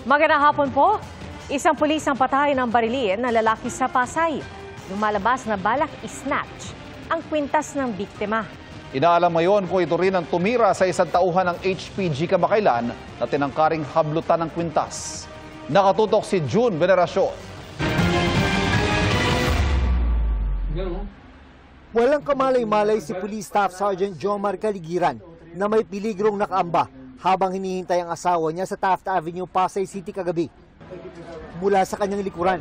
Magandang hapon po. Isang pulis ang patay ng barilin na lalaki sa Pasay. Lumalabas na balak snatch ang kwintas ng biktima. Inaalam ngayon kung ito rin ang tumira sa isang tauhan ng HPG kamakailan na tinangkaring hablutan ng kwintas. Nakatutok si June Veneracion. Walang kamalay-malay si Police Staff Sergeant Jomar Caligiran na may piligrong nakaamba habang hinihintay ang asawa niya sa Taft Avenue, Pasay City kagabi. Mula sa kanyang likuran,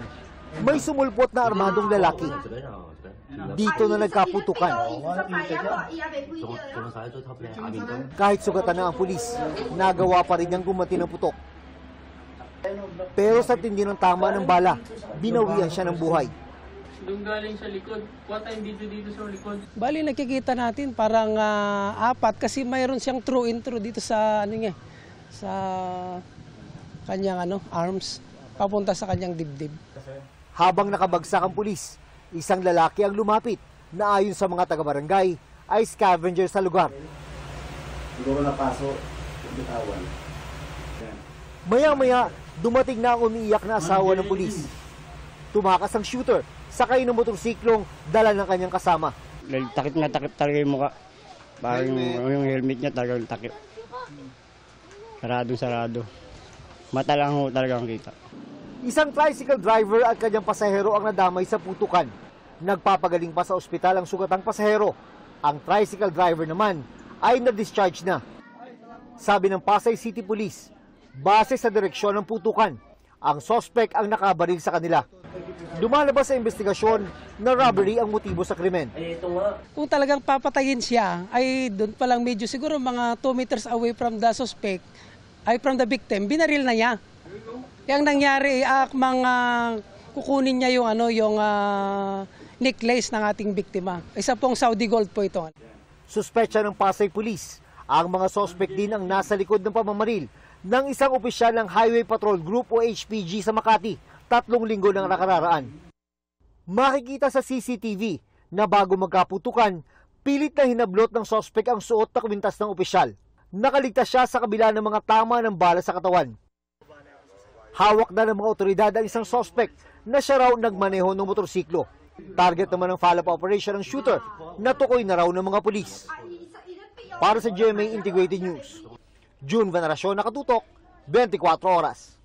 may sumulpot na armadong lalaki. Dito na nagkaputukan. Kahit sugatan na ang pulis, nagawa pa rin niyang gumanti ng putok. Pero sa tindi ng tama ng bala, binawian siya ng buhay. Doon galing sa likod. Kuha tayong dito sa likod. Bali, nakikita natin parang apat kasi mayroon siyang through intro dito sa sa kanyang arms papunta sa kanyang dibdib. Habang nakabagsak ang pulis, isang lalaki ang lumapit na ayon sa mga taga-barangay ay scavenger sa lugar. Siguro napaso, bitawan. Maya-maya, dumating na ang umiiyak na asawa ng pulis. Tumakas ang shooter, sakay ng motorsiklong dala ng kanyang kasama. Takip na takip talaga yung mukha. Parang yung helmet niya talagang takip. Sarado. Mata lang ho talagang kita. Isang tricycle driver at kanyang pasahero ang nadamay sa putukan. Nagpapagaling pa sa ospital ang sugatang pasahero. Ang tricycle driver naman ay na-discharge na. Sabi ng Pasay City Police, base sa direksyon ng putukan, ang suspect ang nakabaril sa kanila. Lumalabas sa investigasyon na robbery ang motibo sa krimen. Kung talagang papatayin siya, ay doon pa lang medyo siguro mga 2 meters away from the suspect, ay from the victim, binaril na niya. Yang nangyari, mga kukunin niya yung necklace ng ating biktima. Isa pong Saudi gold po ito. Suspetsa ng Pasay Police, ang mga suspect din ang nasa likod ng pamamaril ng isang opisyal ng Highway Patrol Group o HPG sa Makati, 3 linggo ng nakararaan. Makikita sa CCTV na bago magkaputukan, pilit na hinablot ng suspect ang suot na kwintas ng opisyal. Nakaligtas siya sa kabila ng mga tama ng bala sa katawan. Hawak na ng mga otoridad ang isang suspect na siya raw nagmaneho ng motorsiklo. Target naman ng follow-up operation ng shooter na tukoy na raw ng mga pulis. Para sa GMA Integrated News, June Veneracion, nakatutok, 24 oras.